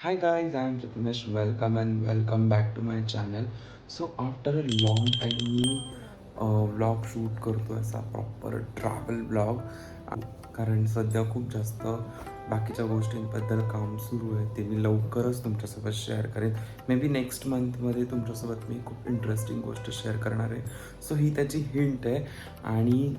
Hi guys, I'm Prathamesh. Welcome and welcome back to my channel. So after a long time me vlog shoot करतो असा proper travel blog, कारण सध्या खूप जास्त बाकीच्या गोष्टींबद्दल काम सुरू आहे. ते मी लवकरच तुमच्यासोबत शेअर करेन. मे बी नेक्स्ट मंथमध्ये तुमच्यासोबत मी खूप इंटरेस्टिंग गोष्ट शेअर करणार आहे. सो ही त्याची हिंट आहे. आणि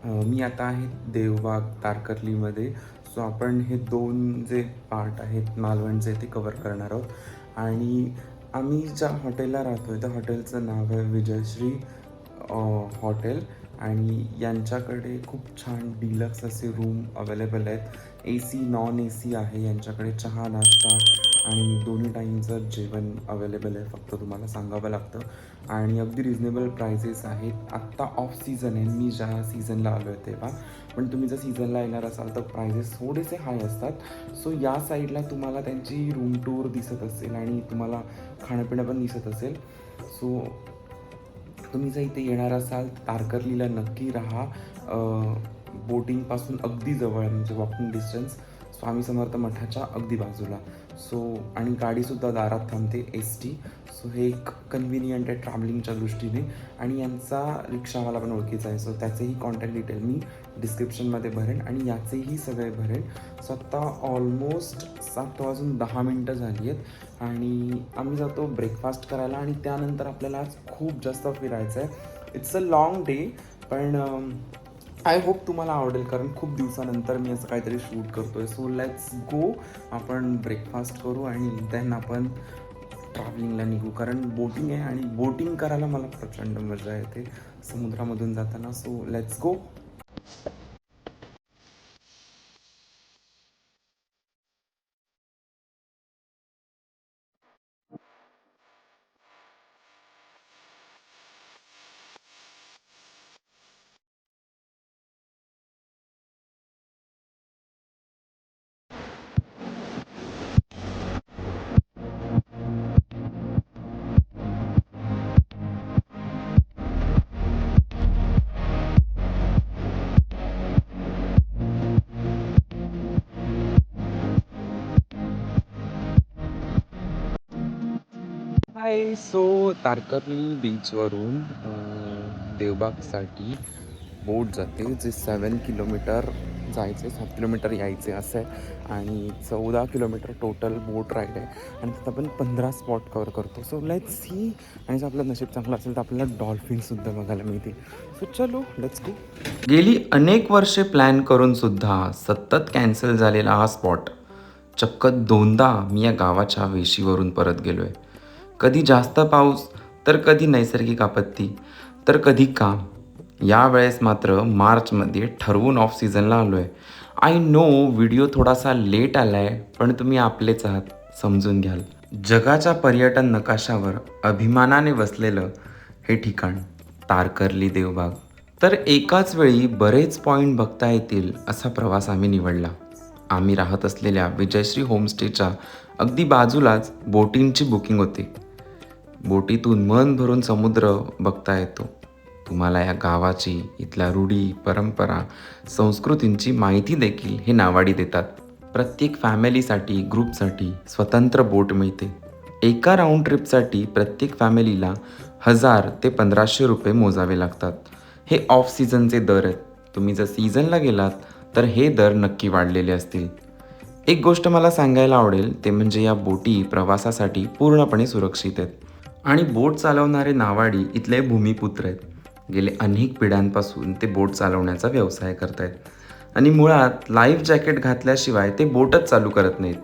मी आता आहे देवबाग तारकर्लीमध्ये. सो आपण हे दोन जे पार्ट आहेत मालवणचे ते कवर करणार आहोत. आणि आम्ही ज्या हॉटेलला राहतो आहे त्या हॉटेलचं नाव आहे विजयश्री हॉटेल. आणि यांच्याकडे खूप छान डिलक्स असे रूम अवेलेबल आहेत. ए सी नॉन ए सी आहे. यांच्याकडे चहा नाश्ता आणि दोन्ही टाईमचं जेवण अवेलेबल आहे. फक्त तुम्हाला सांगावं लागतं. आणि अगदी रिजनेबल प्राइसेस आहेत. आत्ता ऑफ सीझन आहे, मी ज्या सीझनला आलो आहे तेव्हा. पण तुम्ही जर सीझनला येणार असाल तर प्राइजेस थोडेसे हाय असतात. सो या साईडला तुम्हाला त्यांची रूम टूर दिसत असेल आणि तुम्हाला खाणंपिणं पण दिसत असेल. सो तुम्ही जर इथे येणार असाल तर तारकर्लीला नक्की राहा. बोटिंगपासून अगदी जवळ म्हणजे वॉकिंग डिस्टन्स स्वामी समर्थ मठाच्या अगदी बाजूला. सो आणि गाडीसुद्धा दारात थांबते एस टी. सो हे एक कन्व्हिनियंट आहे ट्रॅव्हलिंगच्या दृष्टीने. आणि यांचा रिक्षावाला पण ओळखीचा आहे. सो त्याचेही कॉन्टॅक्ट डिटेल मी डिस्क्रिप्शनमध्ये भरेन आणि याचेही सगळे भरेन. सो आत्ता ऑलमोस्ट 7:10 झाली आहेत आणि आम्ही जातो ब्रेकफास्ट करायला आणि त्यानंतर आपल्याला आज खूप जास्त फिरायचं आहे. इट्स अ लाँग डे, पण आय होप तुम्हाला आवडेल, कारण खूप दिवसानंतर मी असं काहीतरी शूट करतो आहे. सो लेट्स गो. आपण ब्रेकफास्ट करू आणि देन आपण ट्रॅव्हलिंगला निघू, कारण बोटिंग आहे आणि बोटिंग करायला मला प्रचंड मजा येते समुद्रामधून जाताना. So let's go. Hi. So Tarkarli बीचवरून देवबागसाठी बोट जाते, जे 7 किलोमीटर जायचे, 7 किलोमीटर यायचे असं आहे. आणि 14 किलोमीटर टोटल बोट राईड आहे. आणि तिथं आपण 15 स्पॉट कवर करतो. So let's see. आणि जर आपलं नशीब चांगलं असेल तर आपल्याला डॉल्फिनसुद्धा बघायला मिळतील. सो चलो लेट्स गो. गेली अनेक वर्षे प्लॅन करून सुद्धा सतत कॅन्सल झालेला हा स्पॉट. चक्क दोनदा मी या गावाच्या वेशीवरून परत गेलो आहे. कधी जास्त पाऊस, तर कधी नैसर्गिक आपत्ती, तर कधी काम. यावेळेस मात्र मार्चमध्ये ठरवून ऑफ सीझनला आलो आहे. आय नो व्हिडिओ थोडासा लेट आला आहे, पण तुम्ही आपलेच आहात, समजून घ्याल. जगाच्या पर्यटन नकाशावर अभिमानाने बसलेलं हे ठिकाण तारकर्ली देवबाग. तर एकाच वेळी बरेच पॉईंट बघता येतील असा प्रवास आम्ही निवडला. आम्ही राहत असलेल्या विजयश्री होमस्टेच्या अगदी बाजूलाच बोटिंगची बुकिंग होती. बोटीतून मन भरून समुद्र बघता येतो. तुम्हाला या गावाची, इथल्या रूढी, परंपरा, संस्कृतींची माहिती देखील हे नावाडी देतात. प्रत्येक फॅमिलीसाठी, ग्रुपसाठी स्वतंत्र बोट मिळते. एका राऊंड ट्रिपसाठी प्रत्येक फॅमिलीला 1000 ते 1500 रुपये मोजावे लागतात. हे ऑफ सीझनचे दर आहेत. तुम्ही जर सीझनला गेलात तर हे दर नक्की वाढलेले असतील. एक गोष्ट मला सांगायला आवडेल ते म्हणजे या बोटी प्रवासासाठी पूर्णपणे सुरक्षित आहेत. आणि बोट चालवणारे नावाडी इथले भूमिपुत्र आहेत. गेले अनेक पिढ्यांपासून ते बोट चालवण्याचा व्यवसाय करत आहेत. आणि मुळात लाईफ जॅकेट घातल्याशिवाय ते बोटच चालू करत नाहीत.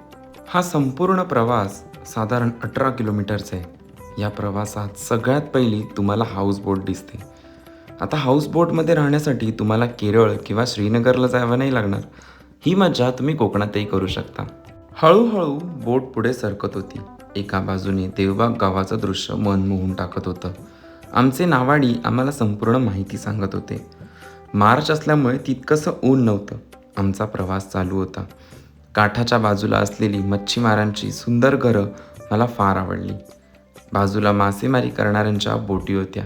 हा संपूर्ण प्रवास साधारण 18 किलोमीटरचा आहे. या प्रवासात सगळ्यात पहिली तुम्हाला हाऊसबोट दिसते. आता हाऊसबोटमध्ये राहण्यासाठी तुम्हाला केरळ किंवा श्रीनगरला जावं नाही लागणार. ही मजा तुम्ही कोकणातही करू शकता. हळूहळू बोट पुढे सरकत होती. एका बाजूने देवबाग गावाचं दृश्य मन मोहून टाकत होतं. आमचे नावाडी आम्हाला संपूर्ण माहिती सांगत होते. मार्च असल्यामुळे तितकंसं ऊन नव्हतं. आमचा प्रवास चालू होता. काठाच्या बाजूला असलेली मच्छीमारांची सुंदर घरं मला फार आवडली. बाजूला मासेमारी करणाऱ्यांच्या बोटी होत्या.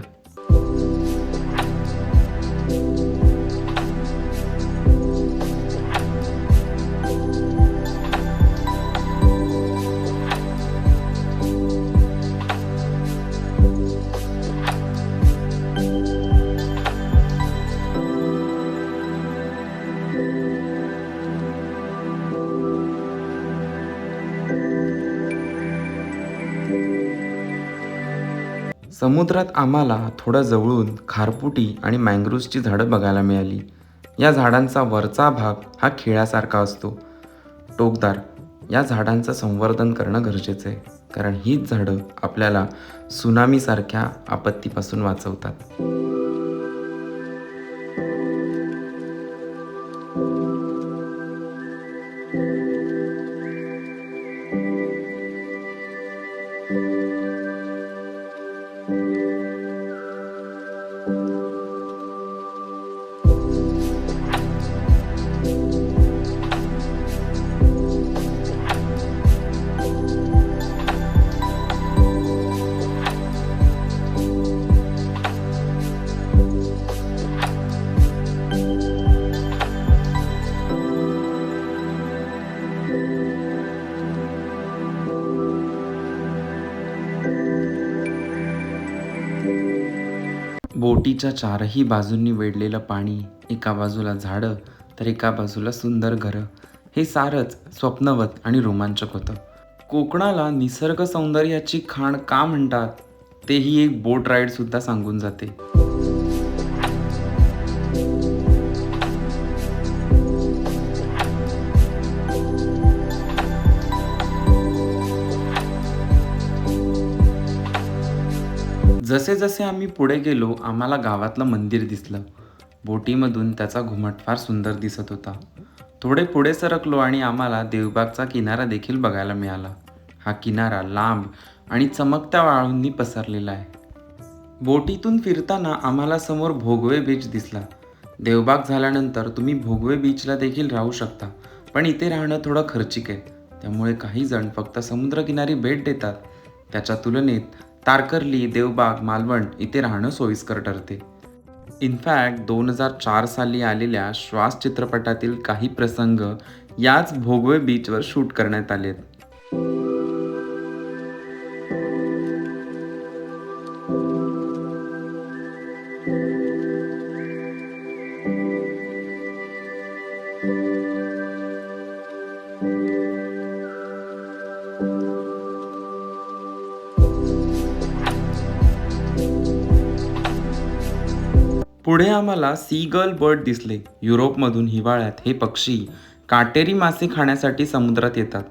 समुद्रात आम्हाला थोडं जवळून खारपुटी आणि मँग्रोव्सची झाडं बघायला मिळाली. या झाडांचा वरचा भाग हा खिळ्यासारखा असतो, टोकदार. या झाडांचं संवर्धन करणं गरजेचं आहे, कारण हीच झाडं आपल्याला सुनामीसारख्या आपत्तीपासून वाचवतात. बोटीच्या चारही बाजूंनी वेढलेलं पाणी, एका बाजूला झाडं तर एका बाजूला सुंदर घरं. हे सारंच स्वप्नवत आणि रोमांचक होतं. कोकणाला निसर्ग सौंदर्याची खाण का म्हणतात, तेही एक बोट राईडसुद्धा सांगून जाते. जसे जसे आम्ही पुढे गेलो, आम्हाला गावातलं मंदिर दिसलं. बोटीमधून त्याचा घुमट फार सुंदर दिसत होता. थोडे पुढे सरकलो आणि आम्हाला देवबागचा किनारा देखील बघायला मिळाला. हा किनारा लांब आणि चमकत्या वाळूंनी पसरलेला आहे. बोटीतून फिरताना आम्हाला समोर भोगवे बीच दिसला. देवबाग झाल्यानंतर तुम्ही भोगवे बीचला देखील राहू शकता, पण इथे राहणं थोडं खर्चिक आहे. त्यामुळे काही जण फक्त समुद्रकिनारी भेट देतात. त्याच्या तुलनेत तारकर्ली, देवबाग, मालवण इथे राहणं सोयीस्कर ठरते. इनफॅक्ट 2004 साली आलेल्या श्वास चित्रपटातील काही प्रसंग याच भोगवे बीचवर शूट करण्यात आलेत. पुढे आम्हाला सीगल बर्ड दिसले. युरोपमधून हिवाळ्यात हे पक्षी काटेरी मासे खाण्यासाठी समुद्रात येतात.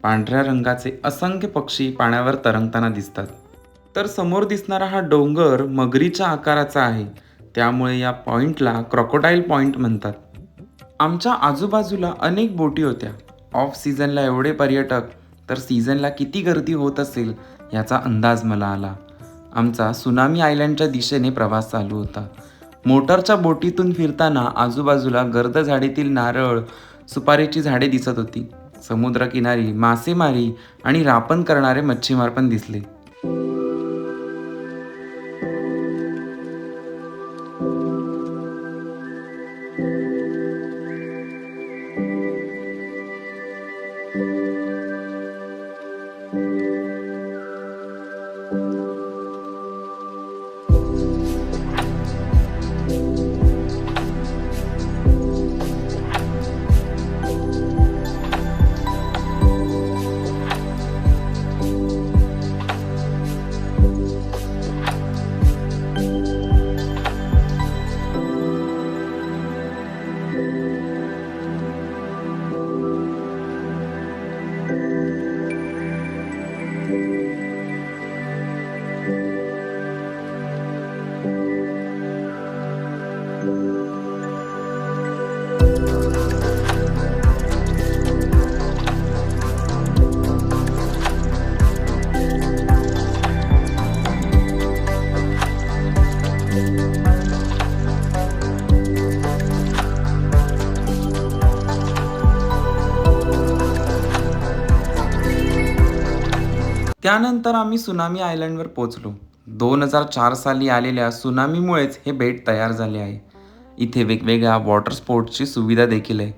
पांढऱ्या रंगाचे असंख्य पक्षी पाण्यावर तरंगताना दिसतात. तर समोर दिसणारा हा डोंगर मगरीच्या आकाराचा आहे, त्यामुळे या पॉइंटला क्रोकोडाईल पॉइंट म्हणतात. आमच्या आजूबाजूला अनेक बोटी होत्या. ऑफ सीझनला एवढे पर्यटक, तर सीझनला किती गर्दी होत असेल याचा अंदाज मला आला. आमचा सुनामी आयलँडच्या दिशेने प्रवास चालू होता. मोटरच्या बोटीतून फिरताना आजूबाजूला गर्द झाडीतील नारळ, सुपारीची झाडे दिसत होती. समुद्रकिनारी मासेमारी आणि रापण करणारे मच्छीमार पण दिसले. त्यानंतर आम्ही सुनामी आयलँडवर पोहोचलो. 2004 साली आलेल्या सुनामीमुळेच हे बेट तयार झाले आहे. इथे वेगवेगळ्या वॉटर स्पोर्ट्सची सुविधा देखील आहे.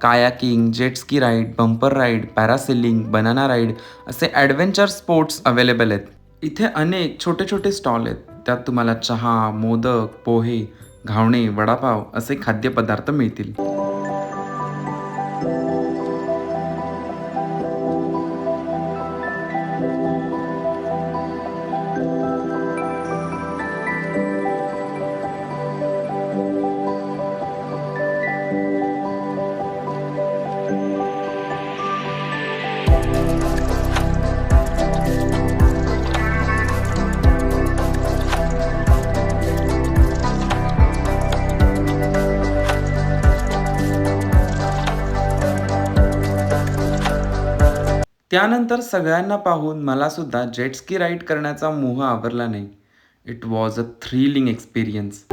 Kayaking, jet ski ride, bumper ride, parasailing, banana ride असे ॲडव्हेंचर स्पोर्ट्स अवेलेबल आहेत. इथे अनेक छोटे छोटे स्टॉल आहेत. त्यात तुम्हाला चहा, मोदक, पोहे, घावणे, वडापाव असे खाद्यपदार्थ मिळतील. त्यानंतर सगळ्यांना पाहून मला सुद्धा जेट स्की राईड करण्याचा मोह आवरला नाही. It was a thrilling experience.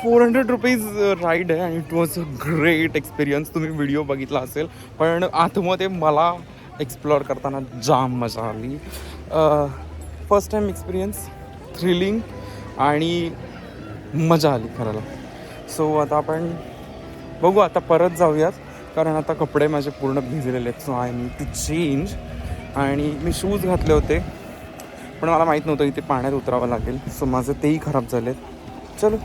₹400 ride आहे आणि it was a great experience. तुम्ही व्हिडिओ बघितला असेल, पण आतमध्ये मला एक्सप्लोअर करताना जाम मजा आली. फर्स्ट टाईम एक्सपिरियन्स, थ्रिलिंग आणि मजा आली करायला. सो आता आपण बघू, आता परत जाऊयात कारण आता कपडे माझे पूर्ण भिजलेले आहेत. So I need to change. आणि मी शूज घातले होते पण मला माहीत नव्हतं इथे पाण्यात उतरावं लागेल. सो माझं तेही खराब झालेत. चलो.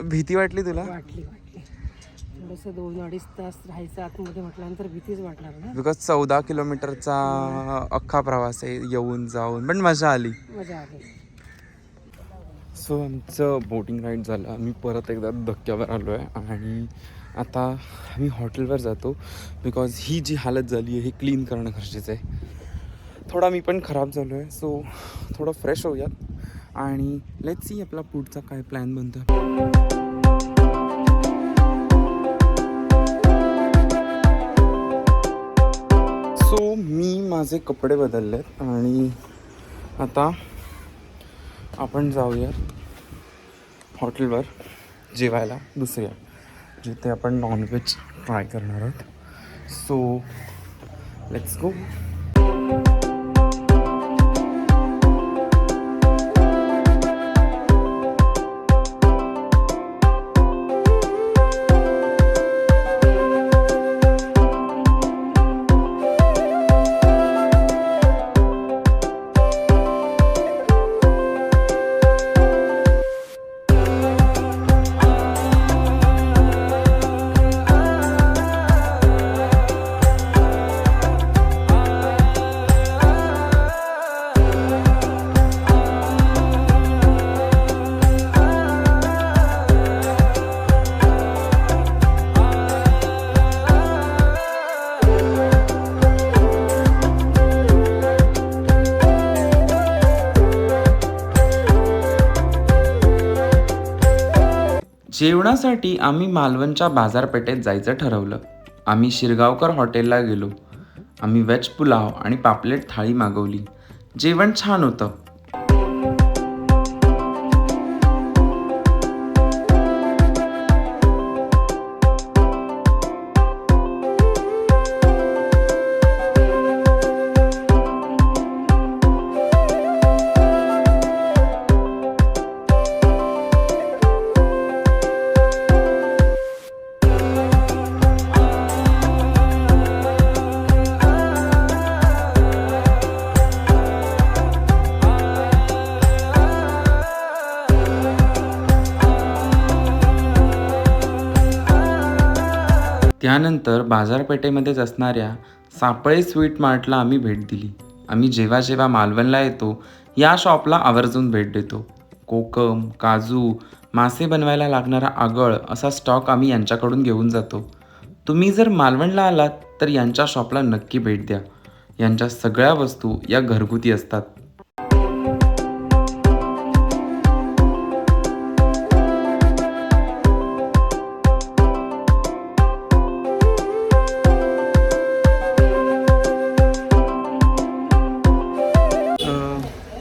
भीती वाटली तुला? वाटली थोडंसं 2-2.5 तास राहायचं आतमध्ये म्हटल्यानंतर भीतीच वाटणार ना. बिकॉज 14 किलोमीटरचा अख्खा प्रवास आहे, येऊन जाऊन, पण मजा आली. सो आमचं बोटिंग राईड झालं. आम्ही परत एकदा धक्क्यावर आलो आहे आणि आता आम्ही हॉटेलवर जातो. बिकॉज ही जी हालत झाली आहे ही क्लीन करणं गरजेचं आहे. थोडा मी पण खराब झालो आहे. सो थोडं फ्रेश होऊयात आणि लेट्स सी आपला पुढचा काय प्लॅन बनतो. सो मी माझे कपडे बदललेत आणि आता आपण जाऊयात हॉटेलवर जेवायला दुसऱ्या, जिथे आपण नॉनव्हेज ट्राय करणार आहोत. सो लेट्स गो. जेवणासाठी आम्ही मालवणच्या बाजारपेठेत जायचं ठरवलं. आम्ही शिरगावकर हॉटेलला गेलो. आम्ही व्हेज पुलाव आणि पापलेट थाळी मागवली. जेवण छान होतं. त्यानंतर बाजारपेठेमध्येच असणाऱ्या सापळे स्वीट मार्टला आम्ही भेट दिली. आम्ही जेव्हा जेव्हा मालवणला येतो या शॉपला आवर्जून भेट देतो. कोकम, काजू, मासे बनवायला लागणारा आगळ असा स्टॉक आम्ही यांच्याकडून घेऊन जातो. तुम्ही जर मालवणला आलात तर यांच्या शॉपला नक्की भेट द्या. यांच्या सगळ्या वस्तू या घरगुती असतात.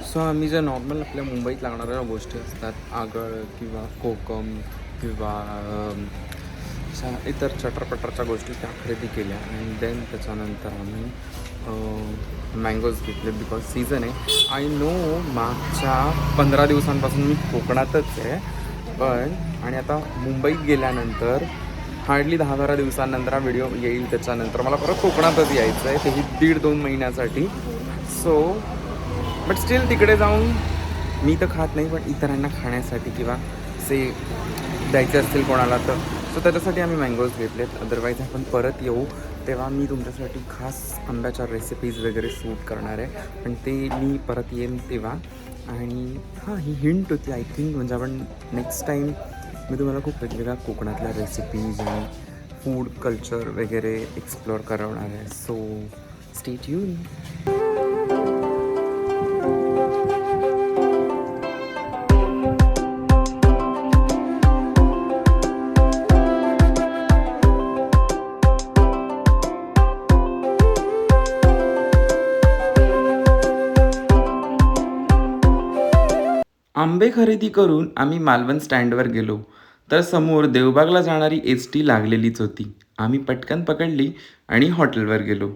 सो आम्ही ज्या नॉर्मल आपल्या मुंबईत लागणाऱ्या गोष्टी असतात, आगळ किंवा कोकम किंवा अशा इतर चटरपटरच्या गोष्टी त्या खरेदी केल्या. आणि देन त्याच्यानंतर आम्ही मँगोज घेतले बिकॉज सीझन आहे. आय नो मागच्या 15 दिवसांपासून मी कोकणातच आहे, पण आणि आता मुंबईत गेल्यानंतर हार्डली 10-12 दिवसांनंतर हा व्हिडिओ येईल. त्याच्यानंतर मला परत कोकणातच यायचं आहे, तेही 1.5-2 महिन्यासाठी. सो बट स्टील तिकडे जाऊन मी तर खात नाही, पण इतरांना खाण्यासाठी किंवा से द्यायचे असतील कोणाला तर सो त्याच्यासाठी आम्ही मँगोज घेतलेत. अदरवाईज आपण परत येऊ तेव्हा मी तुमच्यासाठी खास आंब्याच्या रेसिपीज वगैरे शूट करणार आहे, पण ते मी परत येईन तेव्हा. आणि हां, ही हिंट होती आय थिंक, म्हणजे आपण नेक्स्ट टाईम मी तुम्हाला खूप वेगवेगळ्या कोकणातल्या रेसिपीज आणि फूड कल्चर वगैरे एक्सप्लोअर करवणार आहे. So stay tune. आंबे खरेदी करून आम्ही मालवण स्टँडवर गेलो तर समोर देवबागला जाणारी एस.टी लागलेलीच होती. आम्ही पटकन पकडली आणि हॉटेलवर गेलो.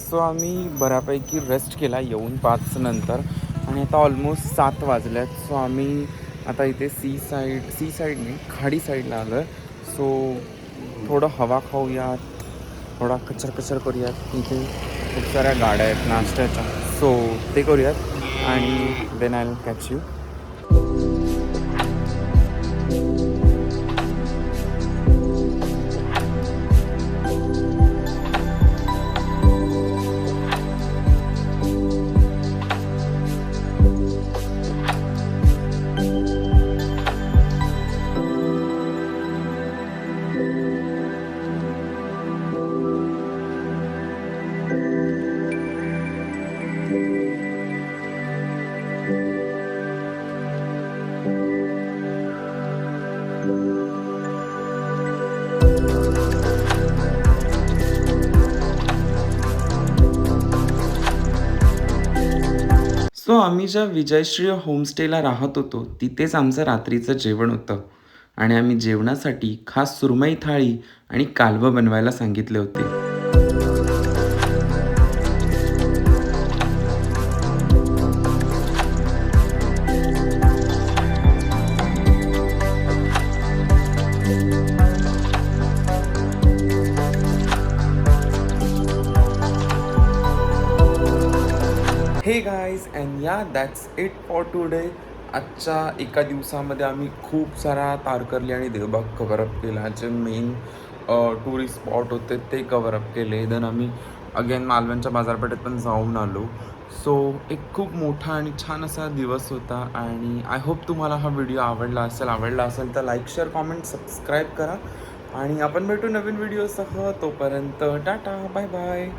सो आम्ही बऱ्यापैकी रेस्ट केला येऊन 5 नंतर आणि आता ऑलमोस्ट 7 वाजल्यात. सो आम्ही आता इथे सी साईड नाही, खाडी साईडला आलो आहे. सो थोडं हवा खाऊयात, थोडा कचर करूयात. इथे खूप साऱ्या गाड्या आहेत नाश्त्याच्या, सो ते करूयात आणि then I will catch you. So आम्ही ज्या विजयश्री होमस्टेला राहत होतो तिथेच आमचं रात्रीचं जेवण होतं आणि आम्ही जेवणासाठी खास सुरमई थाळी आणि कालवं बनवायला सांगितले होते. Hey guys, and yeah, that's it for today. आजच्या एका दिवसामध्ये आम्ही खूप सारा तारकर्ली आणि देवबाग कवरअप केला. जे मेन टुरिस्ट स्पॉट होते ते कवरअप केले. देन आम्ही अगेन मालवणच्या बाजारपेठेत पण जाऊन आलो. सो एक खूप मोठा आणि छान असा दिवस होता आणि आय होप तुम्हाला हा व्हिडिओ आवडला असेल तर लाईक, शेअर, कॉमेंट, सबस्क्राईब करा आणि आपण भेटू नवीन व्हिडिओसह. तोपर्यंत टाटा, बाय बाय.